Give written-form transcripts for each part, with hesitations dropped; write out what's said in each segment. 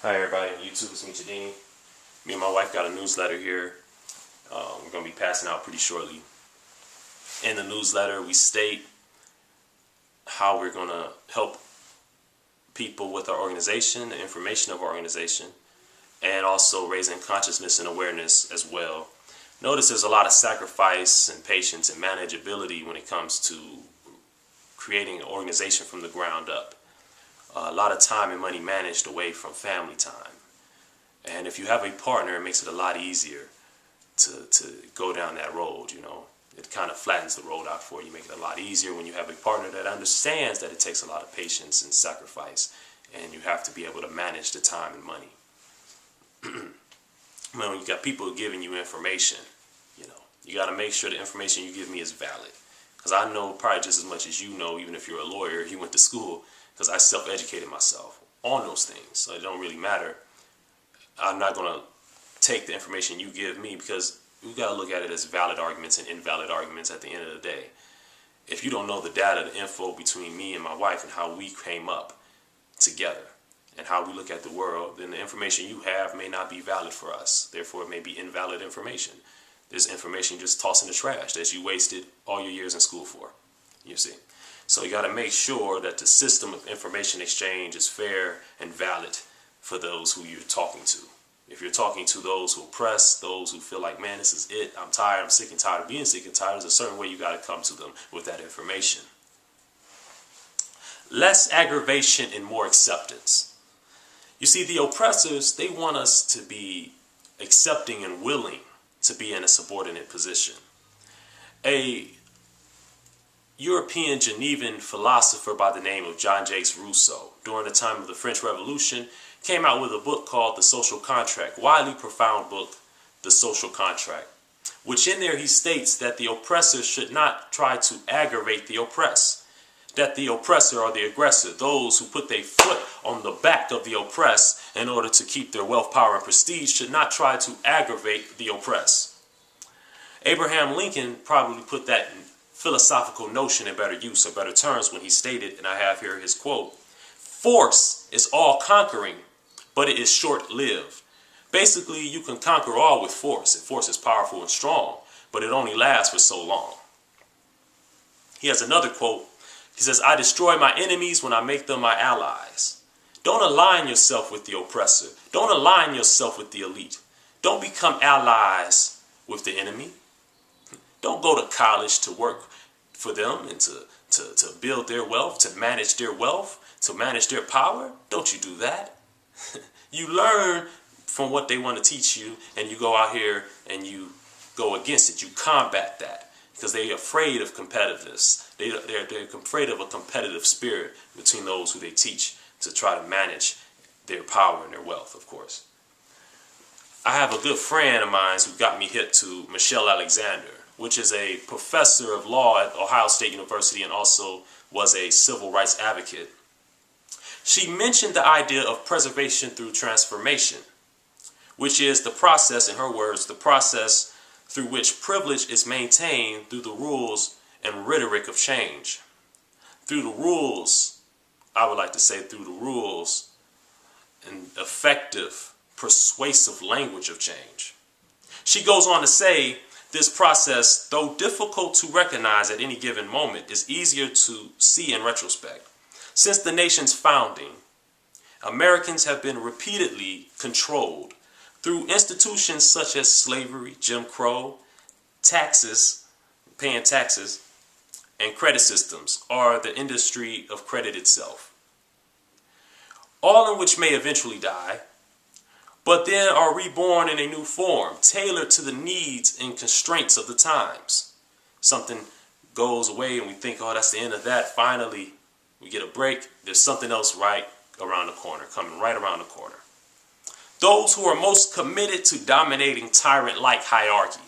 Hi everybody on YouTube, it's Meechadini. Me and my wife got a newsletter here. We're going to be passing out pretty shortly. In the newsletter, we state how we're going to help people with our organization, the information of our organization, and also raising consciousness and awareness as well. Notice there's a lot of sacrifice and patience and manageability when it comes to creating an organization from the ground up. A lot of time and money managed away from family time. And if you have a partner, it makes it a lot easier to go down that road, you know. It kind of flattens the road out for you, make it a lot easier when you have a partner that understands that it takes a lot of patience and sacrifice, and you have to be able to manage the time and money. When you got people giving you information, you know, you got to make sure the information you give me is valid. Because I know probably just as much as you know, even if you're a lawyer, you went to school, because I self-educated myself on those things. So it don't really matter. I'm not going to take the information you give me, because we got to look at it as valid arguments and invalid arguments at the end of the day. If you don't know the data, the info between me and my wife and how we came up together and how we look at the world, then the information you have may not be valid for us. Therefore, it may be invalid information. There's information just tossed in the trash that you wasted all your years in school for, you see. So you got to make sure that the system of information exchange is fair and valid for those who you're talking to. If you're talking to those who oppress, those who feel like, man, this is it, I'm tired, I'm sick and tired of being sick and tired, there's a certain way you got to come to them with that information. Less aggravation and more acceptance. You see, the oppressors, they want us to be accepting and willing to be in a subordinate position. A European Genevan philosopher by the name of Jaques Rousseau, during the time of the French Revolution, came out with a book called The Social Contract, widely profound book, The Social Contract, which in there he states that the oppressor should not try to aggravate the oppressed, that the oppressor or the aggressor, those who put their foot on the back of the oppressed in order to keep their wealth, power, and prestige, should not try to aggravate the oppressed. Abraham Lincoln probably put that philosophical notion in better use or better terms when he stated, and I have here his quote, "Force is all conquering, but it is short-lived." Basically, you can conquer all with force, and force is powerful and strong, but it only lasts for so long. He has another quote. He says, "I destroy my enemies when I make them my allies." Don't align yourself with the oppressor. Don't align yourself with the elite. Don't become allies with the enemy. Don't go to college to work for them and to build their wealth, to manage their wealth, to manage their power. Don't you do that. You learn from what they want to teach you, and you go out here and you go against it. You combat that because they're afraid of competitiveness. They're afraid of a competitive spirit between those who they teach to try to manage their power and their wealth, of course. I have a good friend of mine who got me hip to Michelle Alexander, which is a professor of law at Ohio State University and also was a civil rights advocate. She mentioned the idea of preservation through transformation, which is the process, in her words, the process through which privilege is maintained through the rules and rhetoric of change. Through the rules, I would like to say through the rules and effective, persuasive language of change. She goes on to say, this process, though difficult to recognize at any given moment, is easier to see in retrospect. Since the nation's founding, Americans have been repeatedly controlled through institutions such as slavery, Jim Crow, taxes, paying taxes, and credit systems, or the industry of credit itself. All in which may eventually die, but then are reborn in a new form, tailored to the needs and constraints of the times. Something goes away and we think, oh, that's the end of that. Finally, we get a break. There's something else right around the corner, coming right around the corner. Those who are most committed to dominating tyrant-like hierarchy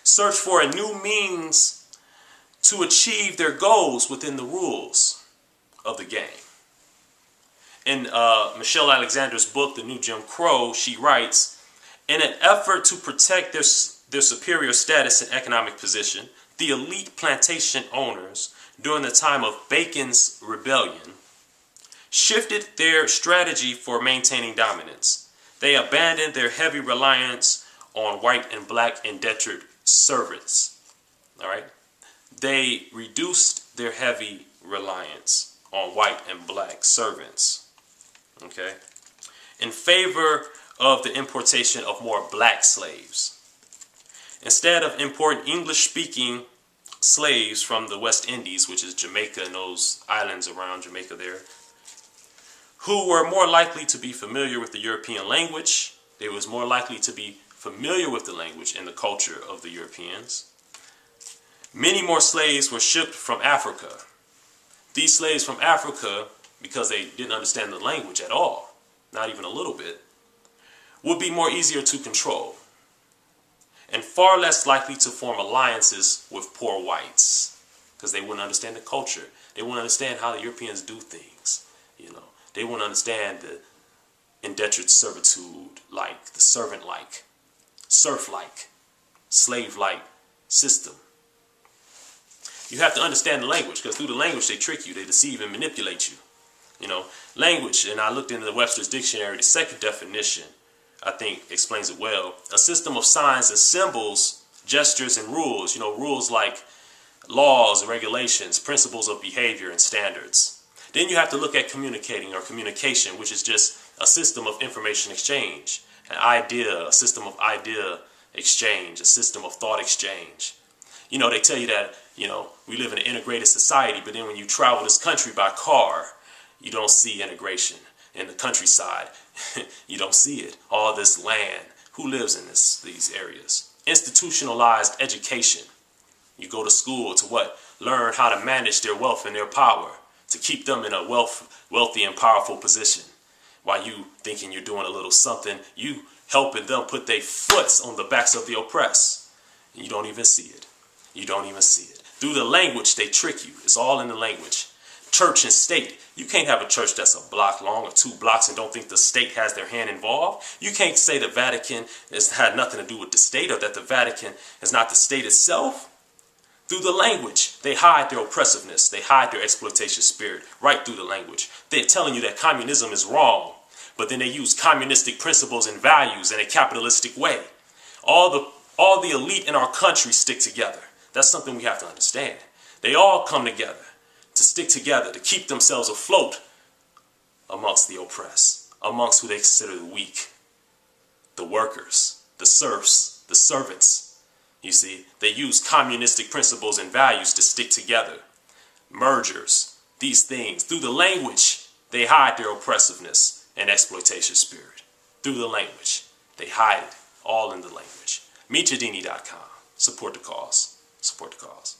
search for a new means to achieve their goals within the rules of the game. In Michelle Alexander's book, The New Jim Crow, she writes, in an effort to protect their superior status and economic position, the elite plantation owners, during the time of Bacon's rebellion, shifted their strategy for maintaining dominance. They abandoned their heavy reliance on white and black indentured servants. All right? They reduced their heavy reliance on white and black servants. Okay? In favor of the importation of more black slaves. Instead of importing English-speaking slaves from the West Indies, which is Jamaica and those islands around Jamaica there, who were more likely to be familiar with the European language. They was more likely to be familiar with the language and the culture of the Europeans. Many more slaves were shipped from Africa. These slaves from Africa, because they didn't understand the language at all, not even a little bit, would be more easier to control and far less likely to form alliances with poor whites because they wouldn't understand the culture. They wouldn't understand how the Europeans do things, you know. They wouldn't understand the indentured servitude, like the servant-like, serf-like, slave-like system. You have to understand the language, because through the language they trick you, they deceive and manipulate you. You know, language, and I looked into the Webster's Dictionary, the second definition, I think, explains it well. A system of signs and symbols, gestures and rules, you know, rules like laws and regulations, principles of behavior and standards. Then you have to look at communicating or communication, which is just a system of information exchange, an idea, a system of idea exchange, a system of thought exchange. You know, they tell you that, you know, we live in an integrated society, but then when you travel this country by car, you don't see integration. In the countryside, you don't see it. All this land, who lives in these areas? Institutionalized education. You go to school to what? Learn how to manage their wealth and their power, to keep them in a wealthy and powerful position. While you thinking you're doing a little something, you helping them put their foots on the backs of the oppressed. You don't even see it. You don't even see it. Through the language, they trick you. It's all in the language. Church and state. You can't have a church that's a block long or 2 blocks and don't think the state has their hand involved. You can't say the Vatican has had nothing to do with the state, or that the Vatican is not the state itself. Through the language, they hide their oppressiveness. They hide their exploitation spirit right through the language. They're telling you that communism is wrong, but then they use communistic principles and values in a capitalistic way. All the elite in our country stick together. That's something we have to understand. They all come together to stick together, to keep themselves afloat amongst the oppressed, amongst who they consider the weak, the workers, the serfs, the servants. You see, they use communistic principles and values to stick together. Mergers, these things. Through the language, they hide their oppressiveness and exploitation spirit. Through the language, they hide it all in the language. Meechadini.com. Support the cause. Support the cause.